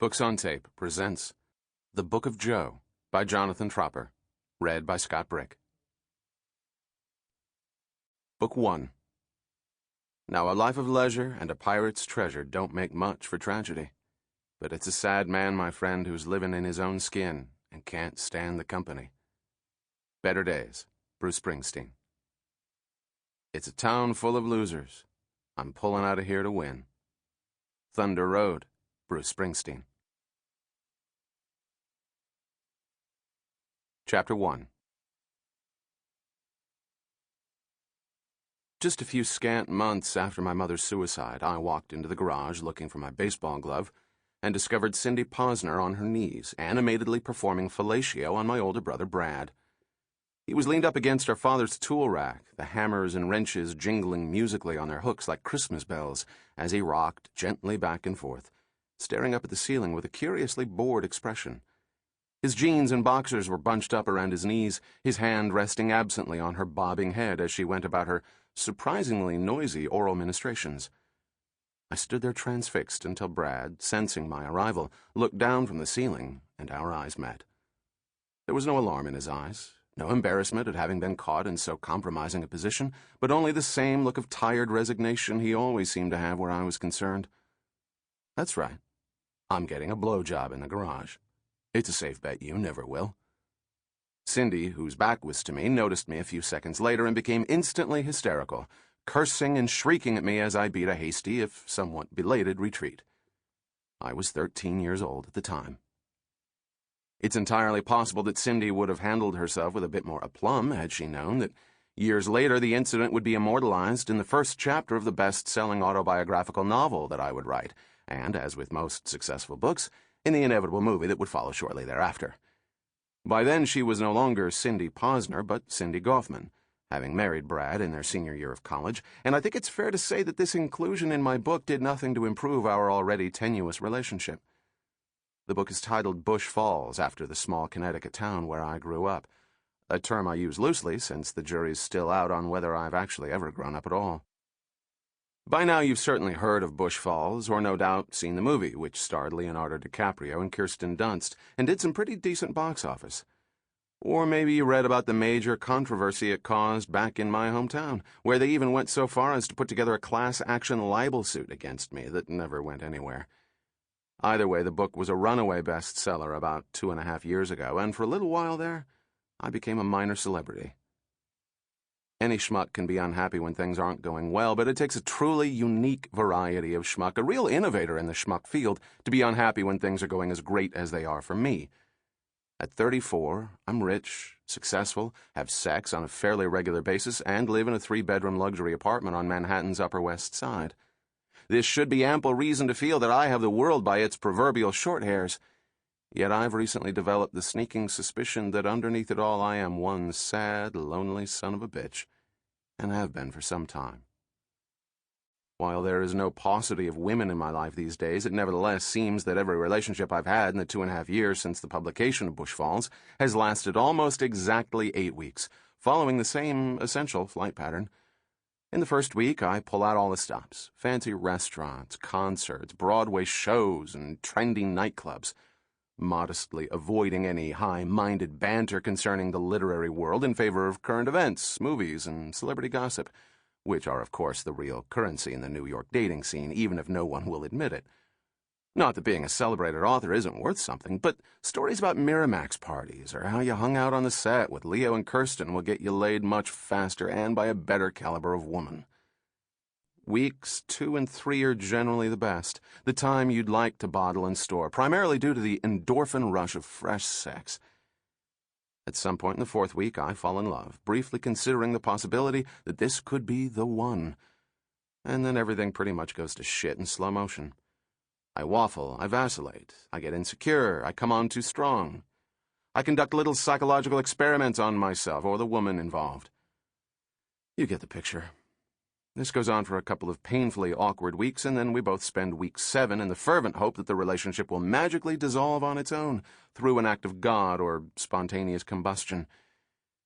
Books on Tape presents The Book of Joe by Jonathan Tropper, read by Scott Brick. Book 1. Now a life of leisure and a pirate's treasure don't make much for tragedy, but it's a sad man, my friend, who's living in his own skin and can't stand the company. Better Days, Bruce Springsteen. It's a town full of losers. I'm pulling out of here to win. Thunder Road, Bruce Springsteen. Chapter 1. Just a few scant months after my mother's suicide, I walked into the garage looking for my baseball glove and discovered Cindy Posner on her knees, animatedly performing fellatio on my older brother Brad. He was leaned up against our father's tool rack, the hammers and wrenches jingling musically on their hooks like Christmas bells as he rocked gently back and forth, staring up at the ceiling with a curiously bored expression. His jeans and boxers were bunched up around his knees, his hand resting absently on her bobbing head as she went about her surprisingly noisy oral ministrations. I stood there transfixed until Brad, sensing my arrival, looked down from the ceiling, and our eyes met. There was no alarm in his eyes, no embarrassment at having been caught in so compromising a position, but only the same look of tired resignation he always seemed to have where I was concerned. That's right. I'm getting a blowjob in the garage. It's a safe bet you never will. Cindy, whose back was to me, noticed me a few seconds later and became instantly hysterical, cursing and shrieking at me as I beat a hasty, if somewhat belated, retreat. I was 13 years old at the time. It's entirely possible that Cindy would have handled herself with a bit more aplomb had she known that years later the incident would be immortalized in the first chapter of the best-selling autobiographical novel that I would write, and, as with most successful books, in the inevitable movie that would follow shortly thereafter. By then she was no longer Cindy Posner, but Cindy Goffman, having married Brad in their senior year of college, and I think it's fair to say that this inclusion in my book did nothing to improve our already tenuous relationship. The book is titled Bush Falls, after the small Connecticut town where I grew up, a term I use loosely since the jury's still out on whether I've actually ever grown up at all. By now you've certainly heard of Bush Falls, or no doubt seen the movie, which starred Leonardo DiCaprio and Kirsten Dunst, and did some pretty decent box office. Or maybe you read about the major controversy it caused back in my hometown, where they even went so far as to put together a class-action libel suit against me that never went anywhere. Either way, the book was a runaway bestseller about 2.5 years ago, and for a little while there, I became a minor celebrity. Any schmuck can be unhappy when things aren't going well, but it takes a truly unique variety of schmuck, a real innovator in the schmuck field, to be unhappy when things are going as great as they are for me. At 34, I'm rich, successful, have sex on a fairly regular basis, and live in a 3-bedroom luxury apartment on Manhattan's Upper West Side. This should be ample reason to feel that I have the world by its proverbial short hairs. Yet I've recently developed the sneaking suspicion that underneath it all I am one sad, lonely son of a bitch, and have been for some time. While there is no paucity of women in my life these days, it nevertheless seems that every relationship I've had in the 2.5 years since the publication of Bush Falls has lasted almost exactly 8 weeks, following the same essential flight pattern. In the first week, I pull out all the stops: fancy restaurants, concerts, Broadway shows, and trendy nightclubs, modestly avoiding any high-minded banter concerning the literary world in favor of current events, movies, and celebrity gossip, which are, of course, the real currency in the New York dating scene, even if no one will admit it. Not that being a celebrated author isn't worth something, but stories about Miramax parties or how you hung out on the set with Leo and Kirsten will get you laid much faster and by a better caliber of woman. Weeks 2 and 3 are generally the best, the time you'd like to bottle and store, primarily due to the endorphin rush of fresh sex. At some point in the 4th week, I fall in love, briefly considering the possibility that this could be the one. And then everything pretty much goes to shit in slow motion. I waffle, I vacillate, I get insecure, I come on too strong. I conduct little psychological experiments on myself or the woman involved. You get the picture. This goes on for a couple of painfully awkward weeks, and then we both spend week 7 in the fervent hope that the relationship will magically dissolve on its own through an act of God or spontaneous combustion.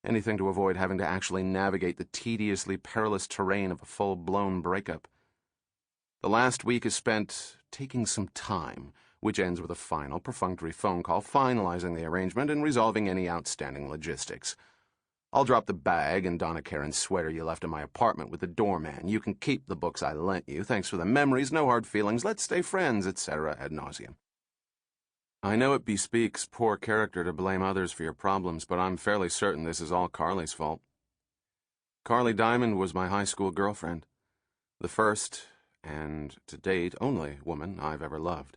Anything to avoid having to actually navigate the tediously perilous terrain of a full-blown breakup. The last week is spent taking some time, which ends with a final, perfunctory phone call finalizing the arrangement and resolving any outstanding logistics. I'll drop the bag and don a Karen sweater you left in my apartment with the doorman. You can keep the books I lent you. Thanks for the memories, no hard feelings, let's stay friends, etc. ad nauseum. I know it bespeaks poor character to blame others for your problems, but I'm fairly certain this is all Carly's fault. Carly Diamond was my high school girlfriend, the first, and to date only, woman I've ever loved.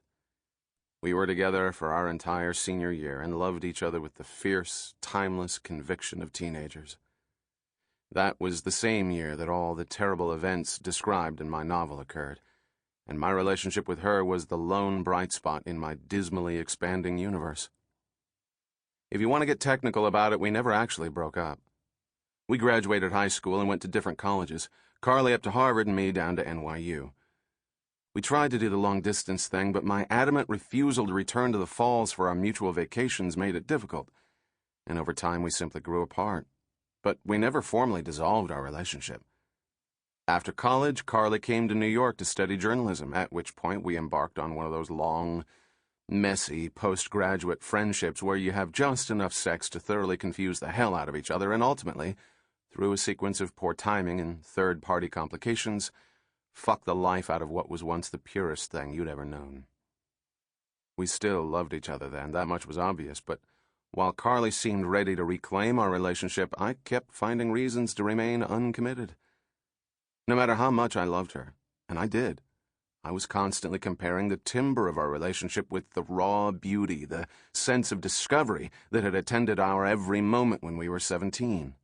We were together for our entire senior year and loved each other with the fierce, timeless conviction of teenagers. That was the same year that all the terrible events described in my novel occurred, and my relationship with her was the lone bright spot in my dismally expanding universe. If you want to get technical about it, we never actually broke up. We graduated high school and went to different colleges, Carly up to Harvard and me down to NYU. We tried to do the long-distance thing, but my adamant refusal to return to the falls for our mutual vacations made it difficult, and over time we simply grew apart. But we never formally dissolved our relationship. After college, Carly came to New York to study journalism, at which point we embarked on one of those long, messy postgraduate friendships where you have just enough sex to thoroughly confuse the hell out of each other and ultimately, through a sequence of poor timing and third-party complications, fuck the life out of what was once the purest thing you'd ever known. We still loved each other then, that much was obvious, but while Carly seemed ready to reclaim our relationship, I kept finding reasons to remain uncommitted. No matter how much I loved her, and I did, I was constantly comparing the timbre of our relationship with the raw beauty, the sense of discovery that had attended our every moment when we were 17.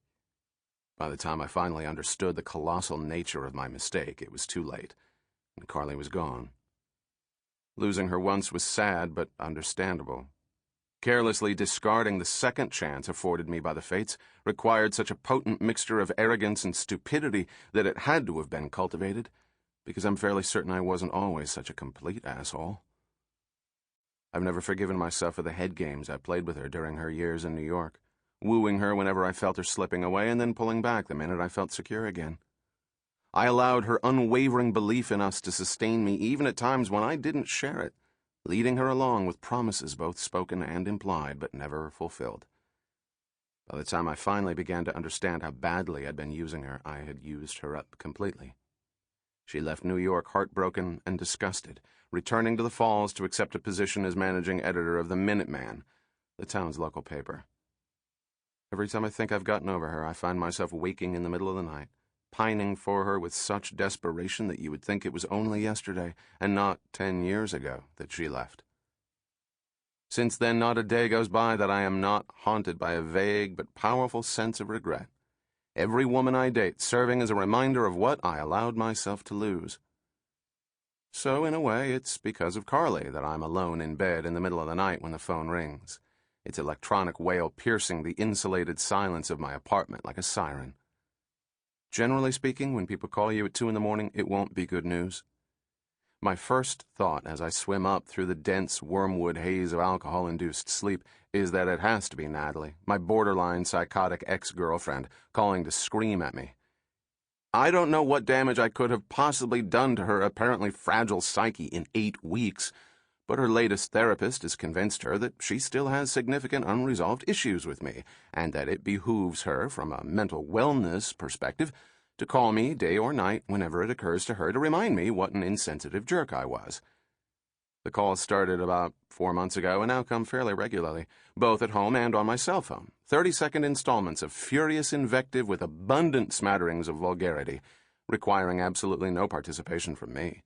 By the time I finally understood the colossal nature of my mistake, it was too late, and Carly was gone. Losing her once was sad, but understandable. Carelessly discarding the second chance afforded me by the fates required such a potent mixture of arrogance and stupidity that it had to have been cultivated, because I'm fairly certain I wasn't always such a complete asshole. I've never forgiven myself for the head games I played with her during her years in New York, wooing her whenever I felt her slipping away and then pulling back the minute I felt secure again. I allowed her unwavering belief in us to sustain me even at times when I didn't share it, leading her along with promises both spoken and implied but never fulfilled. By the time I finally began to understand how badly I'd been using her, I had used her up completely. She left New York heartbroken and disgusted, returning to the Falls to accept a position as managing editor of the Minuteman, the town's local paper. Every time I think I've gotten over her, I find myself waking in the middle of the night, pining for her with such desperation that you would think it was only yesterday, and not 10 years ago, that she left. Since then, not a day goes by that I am not haunted by a vague but powerful sense of regret. Every woman I date serving as a reminder of what I allowed myself to lose. So, in a way, it's because of Carly that I'm alone in bed in the middle of the night when the phone rings, its electronic wail piercing the insulated silence of my apartment like a siren. Generally speaking, when people call you at 2 in the morning, it won't be good news. My first thought as I swim up through the dense wormwood haze of alcohol-induced sleep is that it has to be Natalie, my borderline psychotic ex-girlfriend, calling to scream at me. I don't know what damage I could have possibly done to her apparently fragile psyche in 8 weeks, but her latest therapist has convinced her that she still has significant unresolved issues with me, and that it behooves her, from a mental wellness perspective, to call me day or night whenever it occurs to her to remind me what an insensitive jerk I was. The calls started about 4 months ago and now come fairly regularly, both at home and on my cell phone, 30-second installments of furious invective with abundant smatterings of vulgarity, requiring absolutely no participation from me.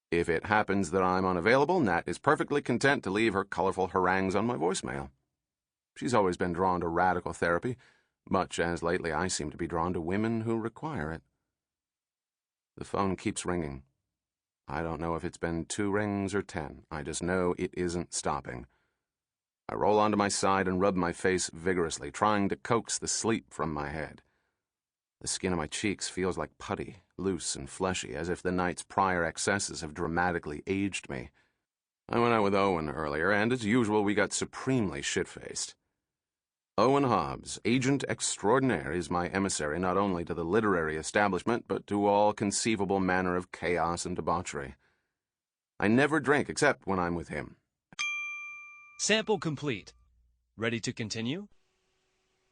If it happens that I'm unavailable, Nat is perfectly content to leave her colorful harangues on my voicemail. She's always been drawn to radical therapy, much as lately I seem to be drawn to women who require it. The phone keeps ringing. I don't know if it's been 2 rings or 10. I just know it isn't stopping. I roll onto my side and rub my face vigorously, trying to coax the sleep from my head. The skin of my cheeks feels like putty, loose and fleshy, as if the night's prior excesses have dramatically aged me. I went out with Owen earlier, and as usual we got supremely shit-faced. Owen Hobbs, agent extraordinaire, is my emissary not only to the literary establishment, but to all conceivable manner of chaos and debauchery. I never drink except when I'm with him. Sample complete. Ready to continue?